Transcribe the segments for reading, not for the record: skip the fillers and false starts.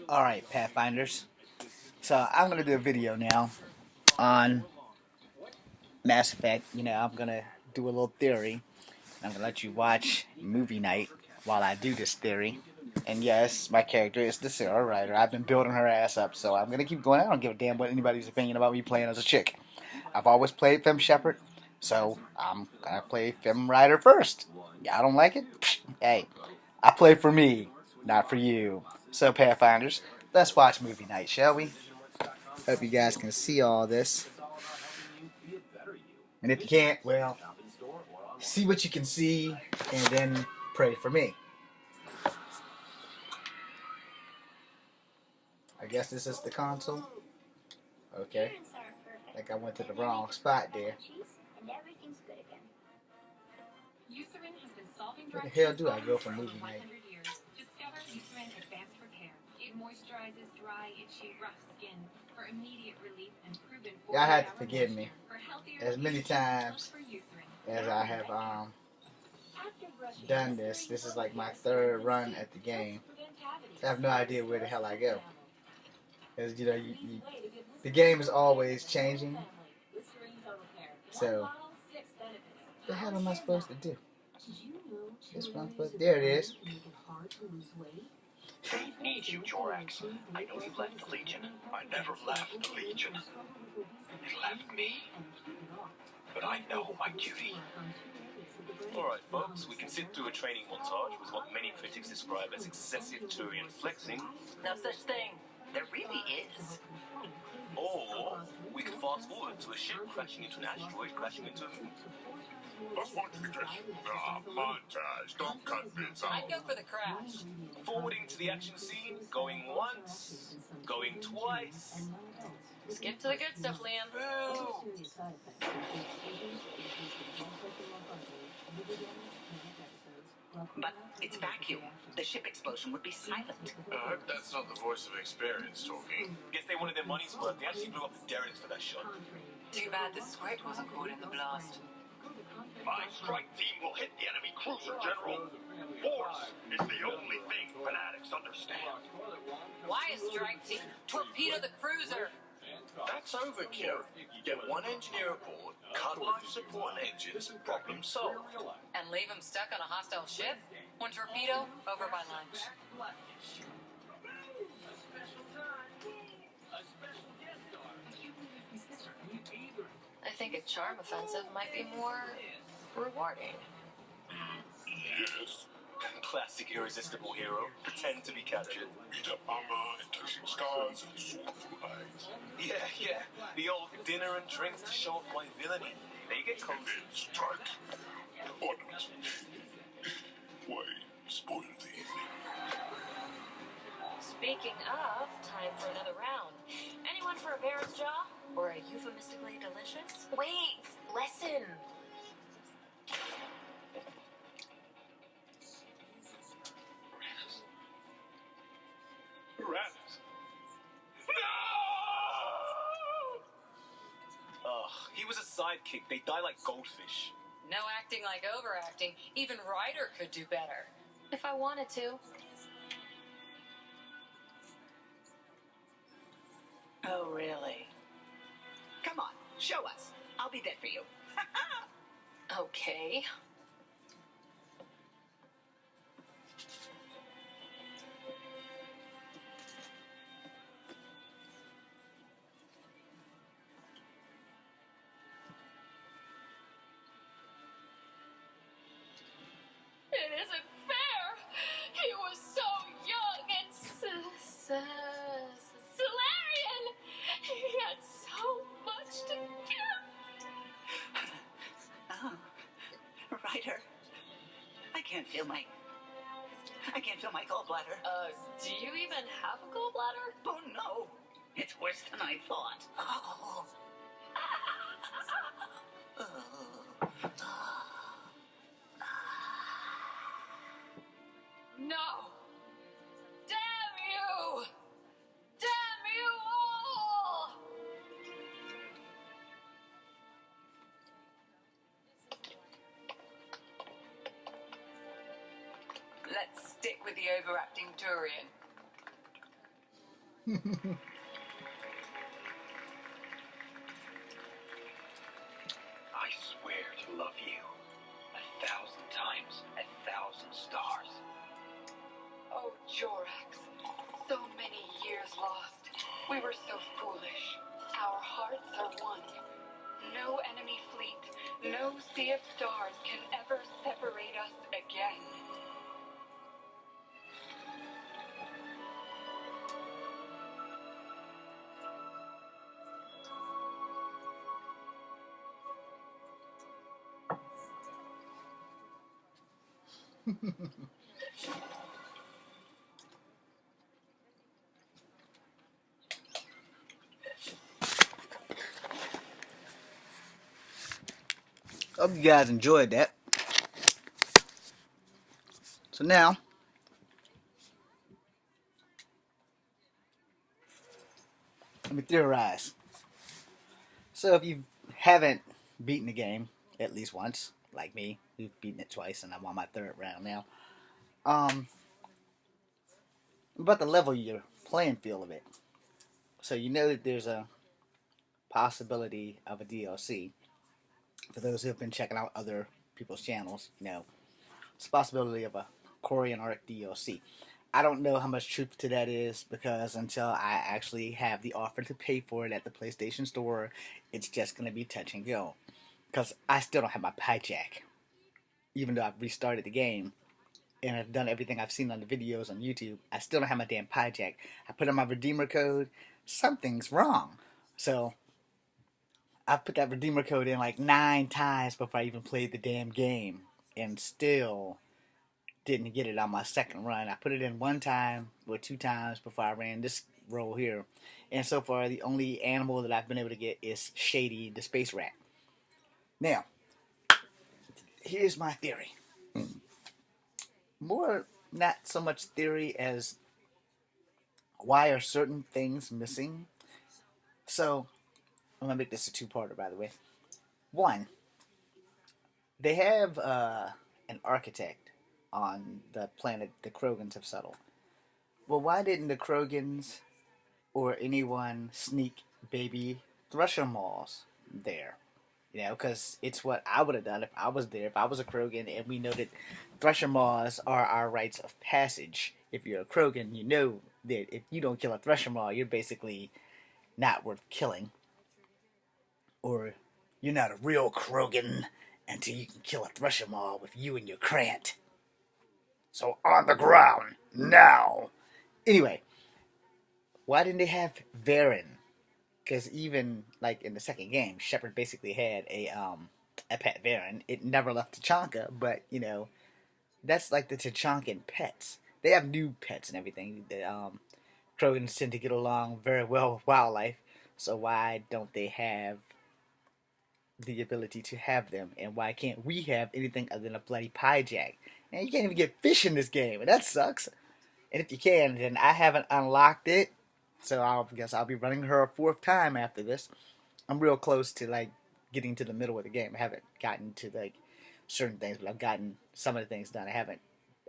Alright, Pathfinders. So I'm gonna do a video now on Mass Effect. I'm gonna do a little theory. I'm gonna let you watch movie night while I do this theory. And yes, my character is the Sarah Ryder. I've been building her ass up, so I'm gonna keep going. I don't give a damn what anybody's opinion about me playing as a chick. I've always played Femme Shepherd, so I'm gonna play Femme Rider first. Y'all don't like it? Psh, hey, I play for me, not for you. So Pathfinders, let's watch movie night, shall we? Hope you guys can see all this. And if you can't, well, see what you can see and then pray for me. I guess this is the console. Okay. I think I went to the wrong spot there. Where the hell do I go for movie night? Y'all have to forgive me. As many times as I have done this is like my third run at the game. I have no idea where the hell I go. Because, the game is always changing. So, what the hell am I supposed to do? This one, there it is. They need you, Jorax. I know you left the Legion. I never left the Legion. You left me. But I know my duty. Alright folks, we can sit through a training montage with what many critics describe as excessive Turian flexing. No such thing. There really is. Or we can fast forward to a ship crashing into an asteroid, crashing into a moon. Let's watch the crash. Montage. Don't cut bits out. I'd go for the crash. Forwarding to the action scene, going once, going twice. Skip to the good stuff, Liam. Boo! But it's vacuum. The ship explosion would be silent. I hope that's not the voice of experience talking. Guess they wanted their money's worth. They actually blew up the derricks for that shot. Too bad the script wasn't caught in the blast. My strike team will hit the enemy cruiser, General. Force is the only thing fanatics understand. Why a strike team? Torpedo the cruiser. That's overkill. You get one engineer aboard, cut life support and engines, problem solved. And leave him stuck on a hostile ship? One torpedo, over by lunch. I think a charm offensive might be more rewarding. Yes. Classic irresistible hero. Pretend to be captured. Beat up armor and touching scars and soulful eyes. Yeah. The old dinner and drinks to show off my villainy. They get And cozy. then strike. Or not. Why spoil the evening? Speaking of, time for another round. Anyone for a Baron's jaw? Or a euphemistically delicious? Wait, lesson. Rats. Ugh, he was a sidekick. They die like goldfish. No acting like overacting. Even Ryder could do better. If I wanted to. Oh, really? Come on, show us. I'll be there for you. Okay. It isn't fair. He was so young and Solarian. He had so much to give. Oh, Ryder. I can't feel my gallbladder. Do you even have a gallbladder? Oh no, it's worse than I thought. Oh. No! Damn you! Damn you all! Let's stick with the overacting Turian. I swear to love you 1,000 times, 1,000 stars. Oh, Jorax, so many years lost. We were so foolish. Our hearts are one. No enemy fleet, no sea of stars can ever separate us again. Hope you guys enjoyed that. So now, let me theorize. So if you haven't beaten the game at least once, like me, you've beaten it twice, and I'm on my third round now. About the level your playing field of it. So you know that there's a possibility of a DLC. For those who have been checking out other people's channels, you know, it's a possibility of a Korean Arc DLC. I don't know how much truth to that is because until I actually have the offer to pay for it at the PlayStation Store, it's just going to be touch and go. Because I still don't have my pie jack. Even though I've restarted the game and I've done everything I've seen on the videos on YouTube, I still don't have my damn pie jack. I put in my redeemer code, something's wrong. So I've put that redeemer code in like 9 times before I even played the damn game. And still didn't get it on my second run. I put it in 1 time or 2 times before I ran this roll here. And so far, the only animal that I've been able to get is Shady, the space rat. Now, here's my theory. More not so much theory as why are certain things missing. So, I'm going to make this a 2-parter, by the way. 1, they have an architect on the planet the Krogans have settled. Well, why didn't the Krogans or anyone sneak baby Thresher Maws there? You know, because it's what I would have done if I was there, if I was a Krogan, and we know that Thresher Maws are our rites of passage. If you're a Krogan, you know that if you don't kill a Thresher Maw, you're basically not worth killing. Or you're not a real Krogan until you can kill a Thresher Maw with you and your Krant. So on the ground, now! Anyway, why didn't they have Varen? Because even like in the second game, Shepard basically had a pet Varen. It never left Tachanka, but you know that's like the Tachankan pets. They have new pets and everything. The Krogans tend to get along very well with wildlife, so why don't they have the ability to have them? And why can't we have anything other than a bloody pie jack? And you can't even get fish in this game, and that sucks. And if you can, then I haven't unlocked it. So I guess I'll be running her a 4th time after this. I'm real close to like getting to the middle of the game. I haven't gotten to like certain things, but I've gotten some of the things done.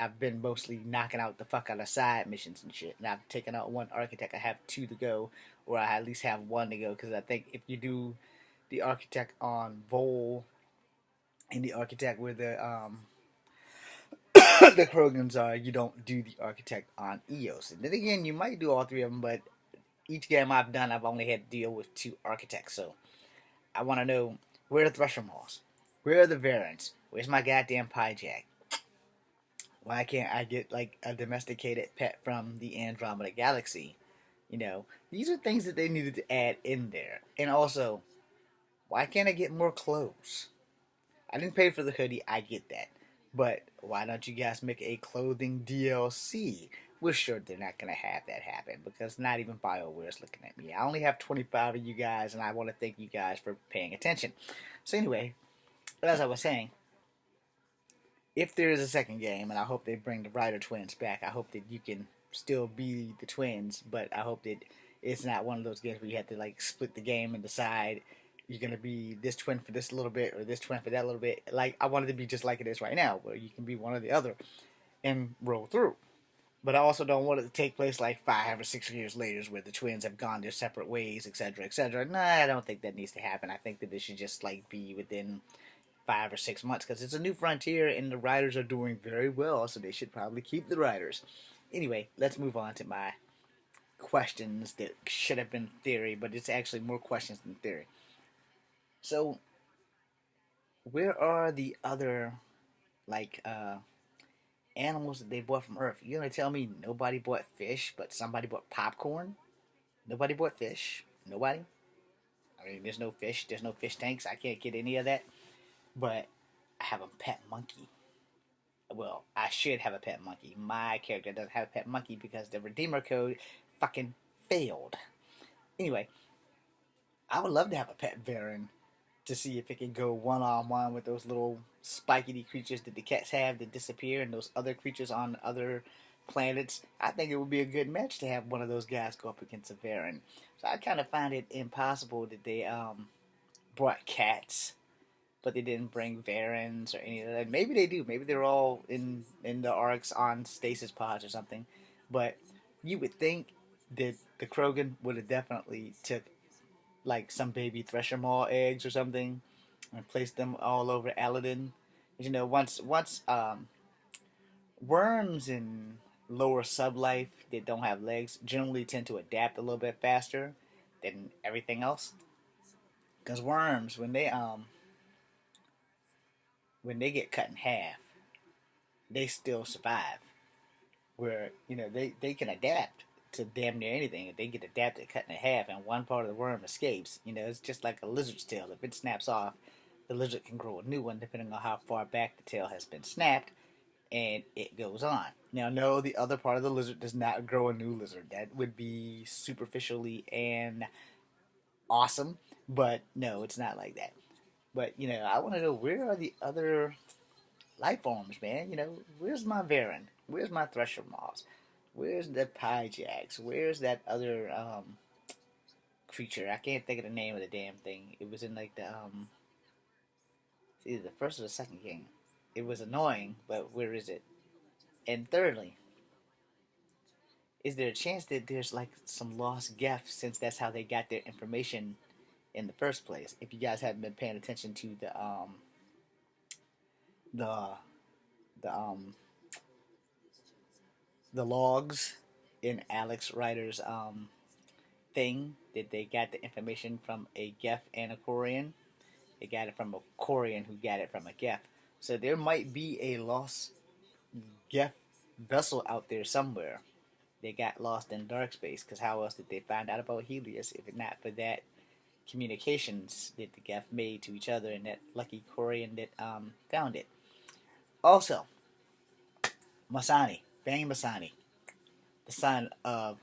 I've been mostly knocking out the fuck out of side missions and shit. And I've taken out 1 architect. I have 2 to go, or I at least have 1 to go. Because I think if you do the architect on Vol and the architect where the the Krogans are, you don't do the architect on Eos. And then again, you might do all 3 of them, but each game I've done, I've only had to deal with 2 architects. So I want to know, where are the Thresher Maws? Where are the Varens? Where's my goddamn pie jack? Why can't I get like a domesticated pet from the Andromeda Galaxy? You know, these are things that they needed to add in there. And also, why can't I get more clothes? I didn't pay for the hoodie, I get that. But why don't you guys make a clothing DLC? We're sure they're not going to have that happen because not even BioWare is looking at me. I only have 25 of you guys, and I want to thank you guys for paying attention. So anyway, as I was saying, if there is a second game, and I hope they bring the Ryder twins back, I hope that you can still be the twins, but I hope that it's not one of those games where you have to like split the game and decide you're going to be this twin for this little bit or this twin for that little bit. Like, I want it to be just like it is right now, where you can be one or the other and roll through. But I also don't want it to take place like 5 or 6 years later, where the twins have gone their separate ways, etc., etc. Nah, I don't think that needs to happen. I think that it should just like be within 5 or 6 months, because it's a new frontier and the writers are doing very well, so they should probably keep the writers. Anyway, let's move on to my questions that should have been theory, but it's actually more questions than theory. So, where are the other like animals that they bought from Earth? You're gonna tell me nobody bought fish, but somebody bought popcorn? Nobody bought fish. Nobody. I mean, there's no fish. There's no fish tanks. I can't get any of that. But I have a pet monkey. Well, I should have a pet monkey. My character doesn't have a pet monkey because the Redeemer code fucking failed. Anyway, I would love to have a pet Varan to see if it can go one-on-one with those little spikety creatures that the cats have that disappear and those other creatures on other planets. I think it would be a good match to have one of those guys go up against a Varan. So I kind of find it impossible that they brought cats, but they didn't bring Varans or any of that. Maybe they do. Maybe they're all in the arcs on stasis pods or something. But you would think that the Krogan would have definitely took like some baby Thresher Maw eggs or something and placed them all over Aladdin. You know, once worms in lower sublife that don't have legs generally tend to adapt a little bit faster than everything else. Because worms, when they get cut in half, they still survive. Where they can adapt to damn near anything. If they get adapted, cut in half, and one part of the worm escapes, it's just like a lizard's tail. If it snaps off, the lizard can grow a new one depending on how far back the tail has been snapped, and it goes on. Now, no, the other part of the lizard does not grow a new lizard. That would be superficially and awesome, but no, it's not like that. But I want to know, where are the other life forms, man? Where's my Varan? Where's my Thresher Maws? Where's the Pyjax? Where's that other creature? I can't think of the name of the damn thing. It was in like the it's either the first or the second game. It was annoying, but where is it? And thirdly, is there a chance that there's like some lost Geth, since that's how they got their information in the first place? If you guys haven't been paying attention to the the um the logs in Alex Rider's thing, that they got the information from a Geth and a Quarian. They got it from a Quarian who got it from a Geth. So there might be a lost Geth vessel out there somewhere. They got lost in dark space, because how else did they find out about Helios if not for that communications that the Geth made to each other and that lucky Quarian that found it. Also, Masani, Bang Masani, the son of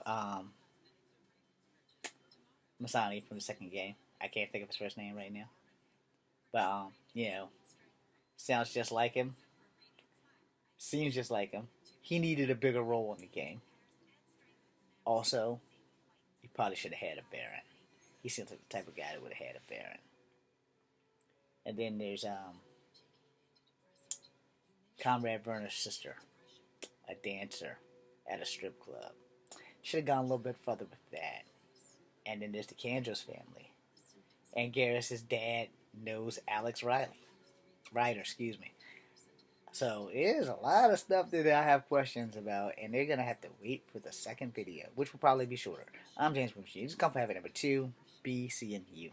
Masani from the second game. I can't think of his first name right now. But, sounds just like him. Seems just like him. He needed a bigger role in the game. Also, he probably should have had a Baron. He seems like the type of guy that would have had a Baron. And then there's Comrade Werner's sister, a dancer at a strip club. Should have gone a little bit further with that. And then there's the Kandros family. And Garrus's dad knows Alex Ryder, excuse me. So there's a lot of stuff that I have questions about, and they're gonna have to wait for the second video, which will probably be shorter. I'm James from Just Come for having number 2, B, C, and U.